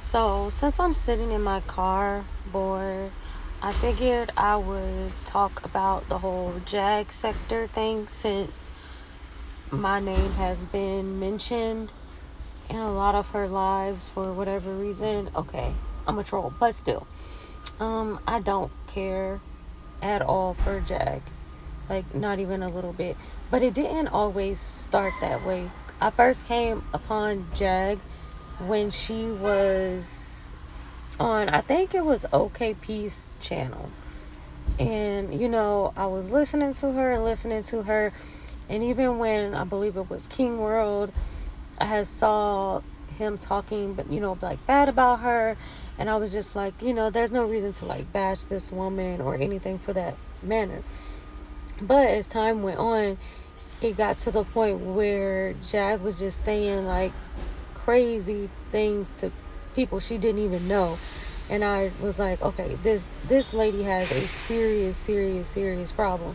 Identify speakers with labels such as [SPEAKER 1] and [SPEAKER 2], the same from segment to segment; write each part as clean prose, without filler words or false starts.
[SPEAKER 1] So, since I'm sitting in my car bored, I figured I would talk about the whole Jag sector thing since my name has been mentioned in a lot of her lives for whatever reason. Okay, I'm a troll, but still. I don't care at all for Jag. Like, not even a little bit. But it didn't always start that way. I first came upon Jag when she was on, I think it was OK Peace channel. And, I was listening to her and listening to her. And even when I believe it was King World, I had saw him talking, but, like bad about her. And I was just like, there's no reason to like bash this woman or anything for that manner. But as time went on, it got to the point where Jag was just saying like crazy things to people she didn't even know. And I was like, okay, this lady has a serious problem.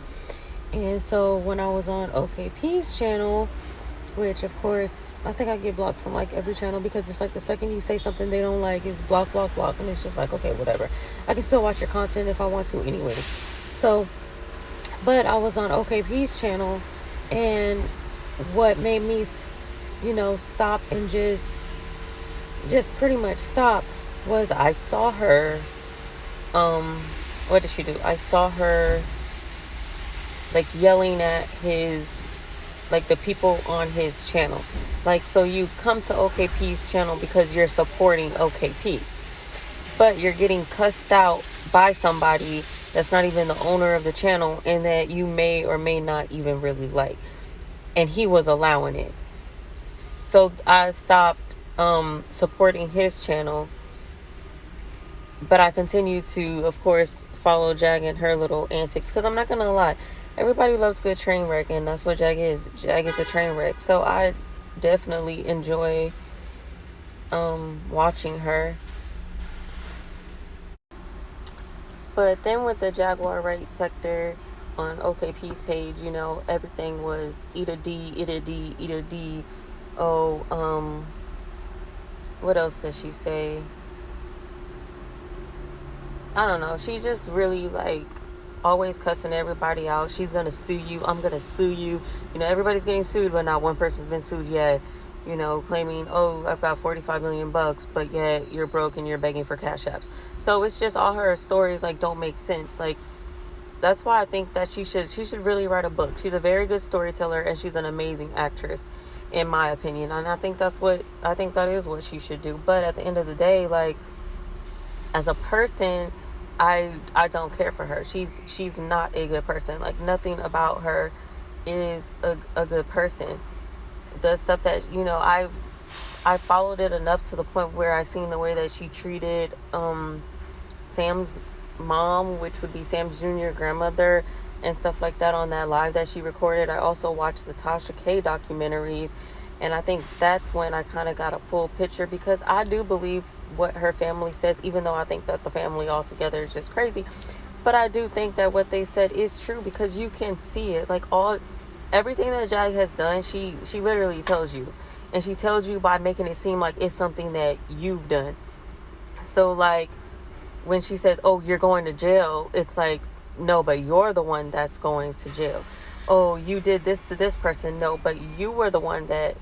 [SPEAKER 1] And so when I was on OKP's channel, which of course I think I get blocked from like every channel because it's like the second you say something they don't like, it's block, and it's just like, okay, whatever. I can still watch your content if I want to anyway. So, but I was on OKP's channel, and what made me, stop and just pretty much stop was I saw her. What did she do? I saw her like yelling at like the people on his channel. Like, so you come to OKP's channel because you're supporting OKP, but you're getting cussed out by somebody that's not even the owner of the channel and that you may or may not even really like. And he was allowing it. So I stopped supporting his channel, but I continue to, of course, follow Jag and her little antics, because I'm not going to lie, everybody loves good train wreck, and that's what Jag is. Jag is a train wreck. So I definitely enjoy watching her. But then with the Jaguar Wright sector on OKP's page, everything was eat a D, eat a D, eat a D. Oh, what else does she say? I don't know. She's just really like always cussing everybody out. She's gonna sue you. I'm gonna sue you. Everybody's getting sued, but not one person's been sued yet. Claiming, oh, I've got 45 million bucks, but yet you're broke and you're begging for cash apps. So it's just all her stories like don't make sense. Like, that's why I think that she should really write a book. She's a very good storyteller and she's an amazing actress, in my opinion. And I think that is what she should do. But at the end of the day, like, as a person, I don't care for her. She's not a good person. Like, nothing about her is a good person. The stuff that I followed it enough to the point where I seen the way that she treated Sam's mom, which would be Sam's junior grandmother, and stuff like that on that live that she recorded. I also watched the Tasha K documentaries, and I think that's when I kind of got a full picture, because I do believe what her family says, even though I think that the family altogether is just crazy. But I do think that what they said is true, because you can see it. Like, everything that Jag has done, she literally tells you. And she tells you by making it seem like it's something that you've done. So, like, when she says, oh, you're going to jail, it's like, no, but you're the one that's going to jail. Oh, you did this to this person. No, but you were the one that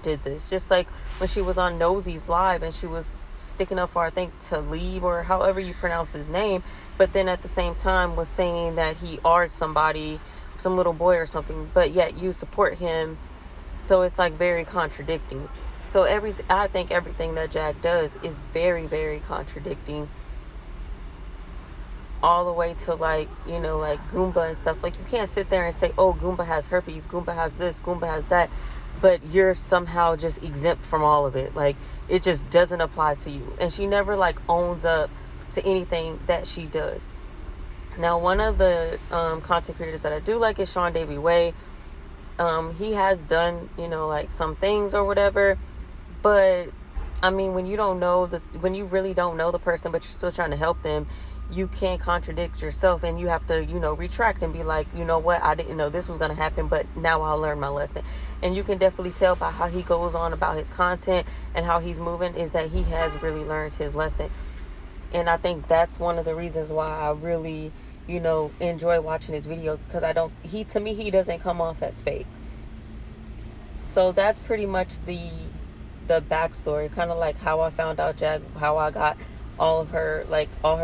[SPEAKER 1] did this. Just like when she was on Nosy's live and she was sticking up for, I think, Talib, or however you pronounce his name, but then at the same time was saying that he arred somebody, some little boy or something, but yet you support him. So it's like very contradicting. So I think everything that Jag does is very, very contradicting, all the way to like Goomba and stuff. Like, you can't sit there and say, oh, Goomba has herpes, Goomba has this, Goomba has that, but you're somehow just exempt from all of it. Like, it just doesn't apply to you. And she never like owns up to anything that she does. Now, one of the content creators that I do like is Sean Davy Way. He has done like some things or whatever, but I mean, when you really don't know the person, but you're still trying to help them, you can't contradict yourself, and you have to, retract and be like, you know what, I didn't know this was going to happen, but now I'll learn my lesson. And you can definitely tell by how he goes on about his content and how he's moving is that he has really learned his lesson. And I think that's one of the reasons why I really, enjoy watching his videos, because to me, he doesn't come off as fake. So that's pretty much the backstory, kind of like how I found out how I got all her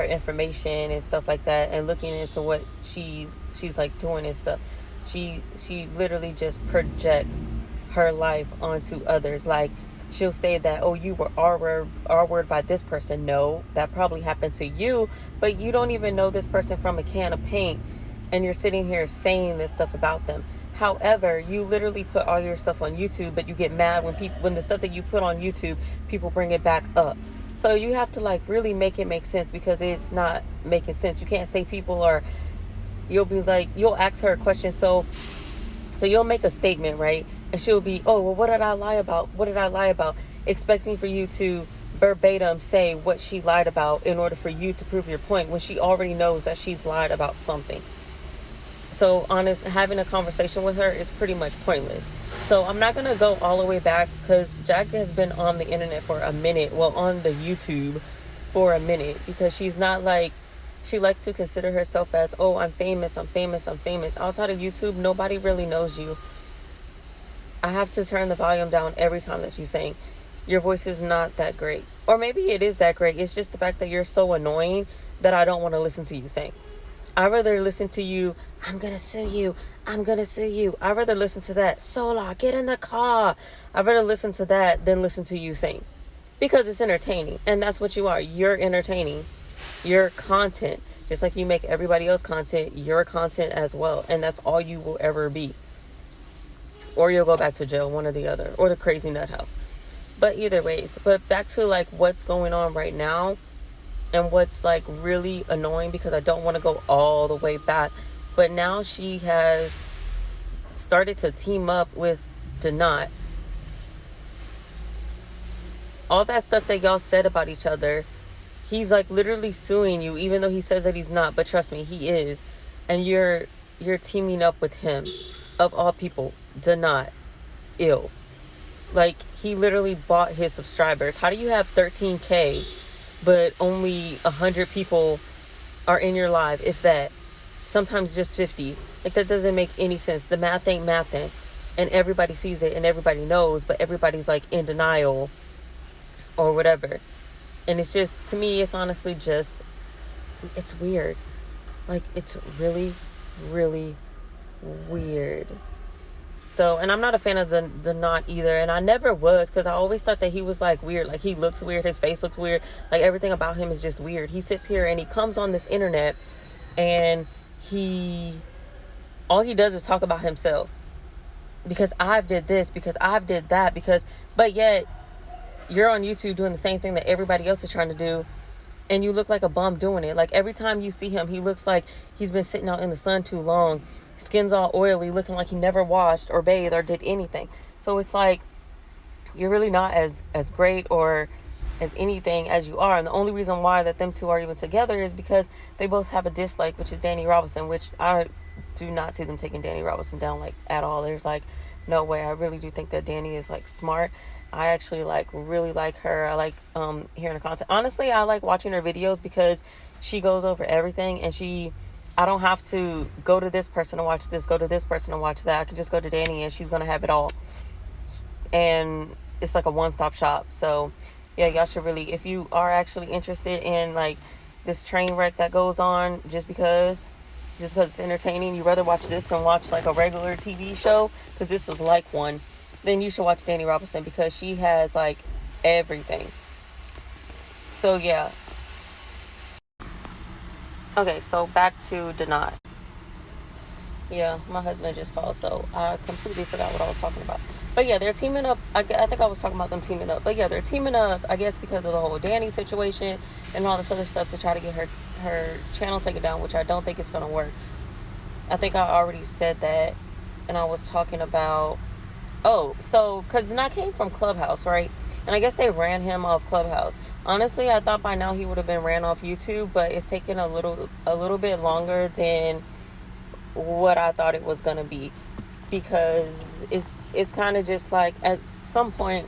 [SPEAKER 1] information and stuff like that, and looking into what she's like doing and stuff. She literally just projects her life onto others. Like, she'll say that, oh, you were R-word by this person. No, that probably happened to you, but you don't even know this person from a can of paint, and you're sitting here saying this stuff about them. However, you literally put all your stuff on YouTube, but you get mad when the stuff that you put on YouTube, people bring it back up. So you have to really make it make sense, because it's not making sense. You can't say you'll ask her a question. So you'll make a statement, right? And she'll be, oh, well, what did I lie about? What did I lie about? Expecting for you to verbatim say what she lied about in order for you to prove your point, when she already knows that she's lied about something. So having a conversation with her is pretty much pointless. So I'm not going to go all the way back, because Jack has been on the internet for a minute. Well, on the YouTube for a minute, because she's not she likes to consider herself as, oh, I'm famous. Outside of YouTube, nobody really knows you. I have to turn the volume down every time that you sing. Your voice is not that great. Or maybe it is that great. It's just the fact that you're so annoying that I don't want to listen to you sing. I'd rather listen to you, I'm going to sue you. I'd rather listen to that, Sola, get in the car. I'd rather listen to that than listen to you sing. Because it's entertaining. And that's what you are. You're entertaining. Your content. Just like you make everybody else content, your content as well. And that's all you will ever be. Or you'll go back to jail, one or the other. Or the crazy nut house. But either ways. But back to what's going on right now. And what's really annoying, because I don't want to go all the way back, but now she has started to team up with Denot. All that stuff that y'all said about each other, he's literally suing you, even though he says that he's not. But trust me, he is. And you're teaming up with him, of all people. Denot. Ew. He literally bought his subscribers. How do you have 13K? But only 100 people are in your live, if that. Sometimes just 50. That doesn't make any sense. The math ain't mathing. And everybody sees it and everybody knows, but everybody's in denial or whatever. And it's just, to me, it's honestly just, it's weird. It's really, really weird. So, and I'm not a fan of the Not either, and I never was, because I always thought that he was weird. He looks weird, his face looks weird, everything about him is just weird. He sits here and he comes on this internet, and all he does is talk about himself, because I've did this, because I've did that, but yet you're on YouTube doing the same thing that everybody else is trying to do, and you look like a bum doing it. Every time you see him, he looks like he's been sitting out in the sun too long. Skin's all oily, looking like he never washed or bathed or did anything. So it's you're really not as great or as anything as you are. And the only reason why that them two are even together is because they both have a dislike, which is Danny Robinson, which I do not see them taking Danny Robinson down at all. There's no way. I really do think that Danny is smart. I actually really like her. I like hearing her content. Honestly, I like watching her videos, because she goes over everything, and I don't have to go to this person to watch this, go to this person to watch that. I can just go to Danny and she's going to have it all. And it's a one-stop shop. So, yeah, y'all should really, if you are actually interested in this train wreck that goes on just because it's entertaining, you rather watch this than watch a regular TV show, because this is one, then you should watch Danny Robinson, because she has everything. So, yeah. Okay, so back to Denot. Yeah, my husband just called, so I completely forgot what I was talking about. But yeah, they're teaming up. I think I was talking about them teaming up. But yeah, they're teaming up, I guess, because of the whole Danny situation and all this other stuff, to try to get her channel taken down, which I don't think is going to work. I think I already said that, and I was talking about, because Denot came from Clubhouse, right? And I guess they ran him off Clubhouse. Honestly, I thought by now he would have been ran off YouTube, but it's taken a little bit longer than what I thought it was gonna be, because it's kind of just like at some point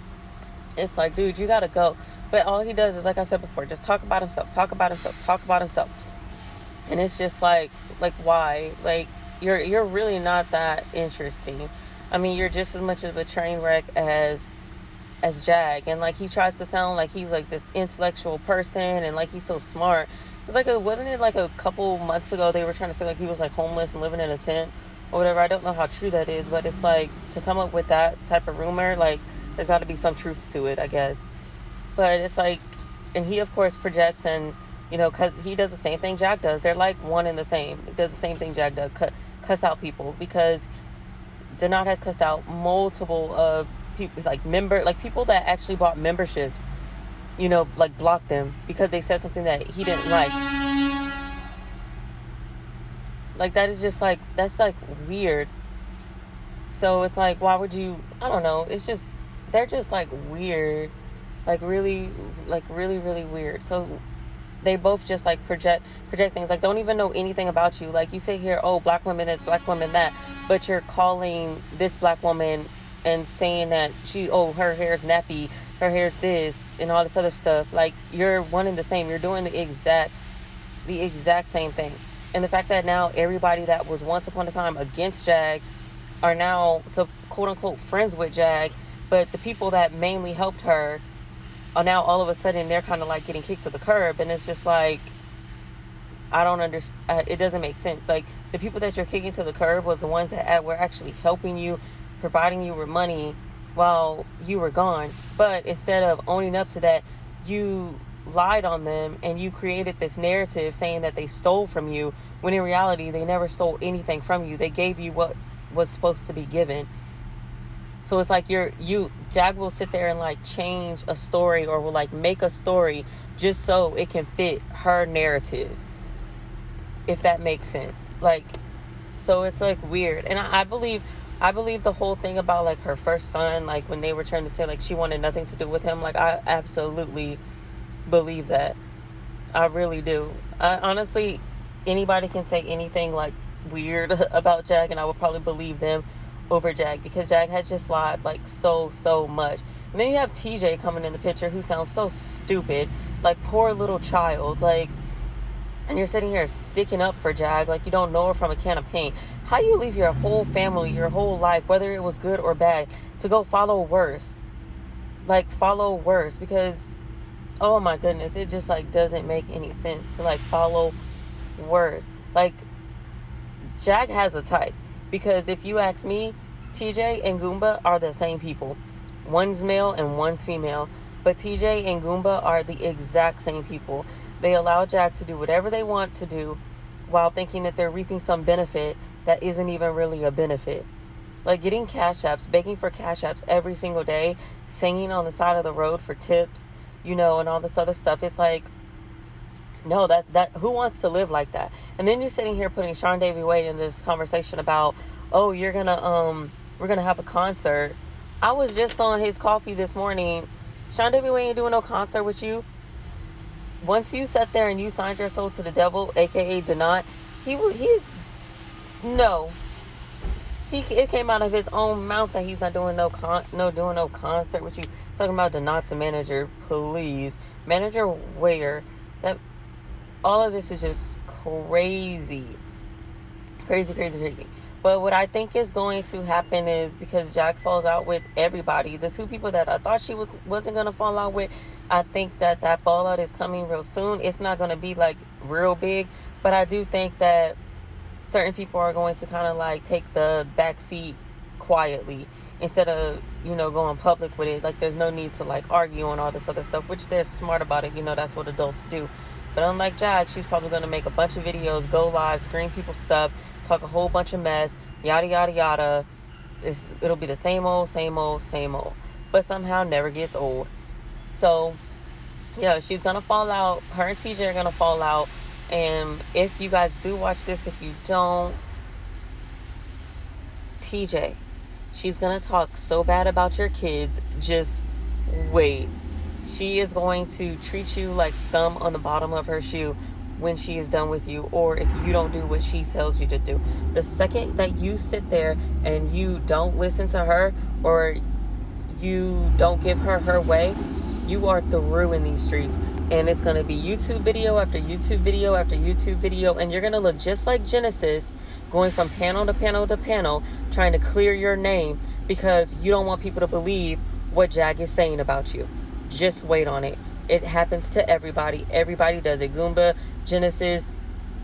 [SPEAKER 1] it's like, dude, you gotta go. But all he does is, like I said before, just talk about himself, talk about himself, talk about himself. And it's just like why? Like, you're really not that interesting. I mean, you're just as much of a train wreck as Jag. And like, he tries to sound like he's like this intellectual person and like he's so smart. It's like, wasn't it like a couple months ago they were trying to say like he was like homeless and living in a tent or whatever? I don't know how true that is, but it's like, to come up with that type of rumor, like, there's got to be some truth to it, I guess. But it's like, and he of course projects, and because he does the same thing Jag does. They're like one and the same. He does the same thing Jag does, cuss out people, because Denat has cussed out multiple of people, like people that actually bought memberships, like blocked them because they said something that he didn't like. Like, that is just like, that's like weird. So it's like, why would you? I don't know. It's just, they're just like weird, like really really weird. So they both just like project things, like, don't even know anything about you. Like, you say here, oh, black women this, black women that, but you're calling this black woman and saying that her hair's nappy, her hair's this, and all this other stuff. Like, you're one and the same. You're doing the exact same thing. And the fact that now everybody that was once upon a time against Jag are now, so quote unquote, friends with Jag, but the people that mainly helped her are now all of a sudden, they're kind of like getting kicked to the curb. And it's just like, I don't understand. It doesn't make sense. Like, the people that you're kicking to the curb was the ones that were actually helping you, providing you with money while you were gone. But instead of owning up to that, you lied on them and you created this narrative saying that they stole from you, when in reality they never stole anything from you. They gave you what was supposed to be given. So it's like, Jag will sit there and like change a story, or will like make a story just so it can fit her narrative, if that makes sense. Like, so it's like weird. And I believe the whole thing about like her first son, like when they were trying to say like she wanted nothing to do with him, like, I absolutely believe that. I really do. Honestly, anybody can say anything like weird about Jag, and I would probably believe them over Jag, because Jag has just lied like so much. And then you have TJ coming in the picture, who sounds so stupid, like poor little child, like, and you're sitting here sticking up for Jag like you don't know her from a can of paint. How you leave your whole family, your whole life, whether it was good or bad, to go follow worse? Like, follow worse, because, oh my goodness, it just like doesn't make any sense to like follow worse. Like, Jag has a type. Because if you ask me, TJ and Goomba are the same people. One's male and one's female. But TJ and Goomba are the exact same people. They allow Jag to do whatever they want to do while thinking that they're reaping some benefit that isn't even really a benefit. Like, getting cash apps, begging for cash apps every single day, singing on the side of the road for tips, and all this other stuff. It's like, no, that who wants to live like that? And then you're sitting here putting Sean Davy Way in this conversation about, oh, we're gonna have a concert. I was just on his coffee this morning. Sean Davy Way ain't doing no concert with you. Once you sat there and you signed your soul to the devil, aka Denat, it came out of his own mouth that he's not doing no concert with you. Talking about Denat's a manager, please. Manager where? That all of this is just crazy. But what I think is going to happen is, because Jag falls out with everybody, the two people that I thought she wasn't going to fall out with, I think that fallout is coming real soon. It's not going to be like real big, but I do think that certain people are going to kind of like take the back seat quietly, instead of, going public with it. Like, there's no need to like argue and all this other stuff, which they're smart about it. That's what adults do. But unlike Jag, she's probably going to make a bunch of videos, go live, scream people stuff, talk a whole bunch of mess, yada, yada, yada. It'll be the same old, but somehow never gets old. So, yeah, she's going to fall out. Her and TJ are going to fall out. And if you guys do watch this, if you don't, TJ, she's going to talk so bad about your kids. Just wait. she is going to treat you like scum on the bottom of her shoe when she is done with you, or if you don't do what she tells you to do. The second that you sit there and you don't listen to her, or you don't give her her way, you are through in these streets. And it's going to be YouTube video after YouTube video after YouTube video, and you're going to look just like Genesis, going from panel to panel to panel, trying to clear your name because you don't want people to believe what Jag is saying about you. Just wait on it. It happens to everybody. Everybody does it. Goomba, Genesis,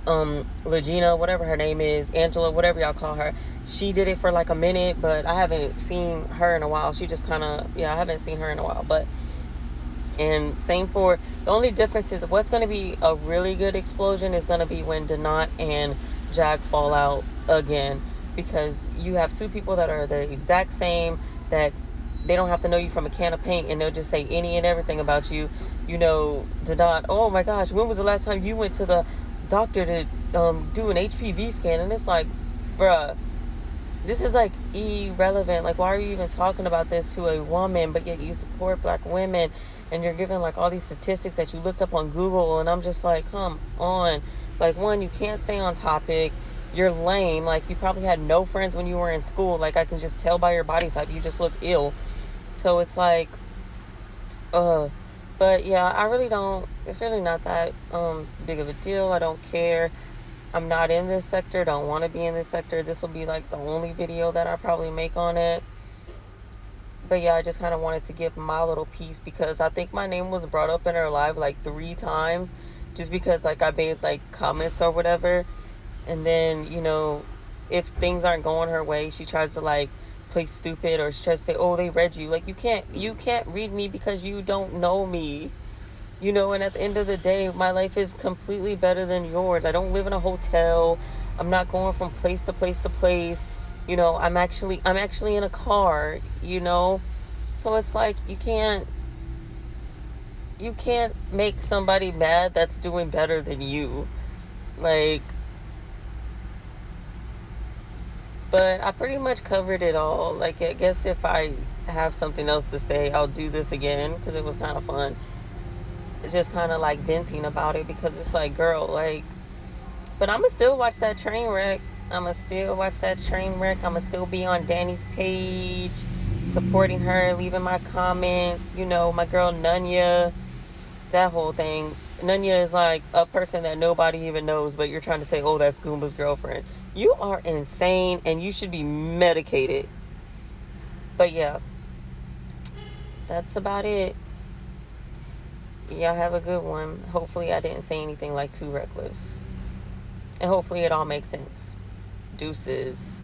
[SPEAKER 1] Legina, whatever her name is, Angela, whatever y'all call her. She did it for like a minute, but I haven't seen her in a while. She just kind of, I haven't seen her in a while. But, and same for, the only difference is what's going to be a really good explosion is going to be when Donat and Jag fall out again, because you have two people that are the exact same, that they don't have to know you from a can of paint, and they'll just say any and everything about you. You know, Donat, oh my gosh, when was the last time you went to the doctor to do an HPV scan? And it's like, bruh, this is like irrelevant. Like, why are you even talking about this to a woman, but yet you support black women, and you're giving like all these statistics that you looked up on Google? And I'm just like, come on. Like, one, you can't stay on topic. You're lame. Like, you probably had no friends when you were in school. Like, I can just tell by your body type, you just look ill. So it's like, but yeah, I really don't, it's really not that big of a deal. I don't care. I'm not in this sector, don't want to be in this sector. This will be like the only video that I probably make on it. But yeah, I just kind of wanted to give my little piece, because I think my name was brought up in her live like 3 times, just because like I made like comments or whatever. And then, you know, if things aren't going her way, she tries to like play stupid, or she tries to say, oh, they read you. Like, you can't read me because you don't know me. You know, and at the end of the day, my life is completely better than yours. I don't live in a hotel. I'm not going from place to place to place. You know, I'm actually in a car, you know. So it's like, you can't make somebody mad that's doing better than you. Like, but I pretty much covered it all. Like, I guess if I have something else to say, I'll do this again, because it was kind of fun. Just kind of like venting about it, because it's like, girl, like, but I'ma still watch that train wreck. I'ma still be on Danny's page, supporting her, leaving my comments. You know, my girl Nunya, that whole thing. Nunya is like a person that nobody even knows, but you're trying to say, oh, that's Goomba's girlfriend. You are insane, and you should be medicated. But yeah, that's about it. Y'all have a good one. Hopefully I didn't say anything like too reckless. And hopefully it all makes sense. Deuces.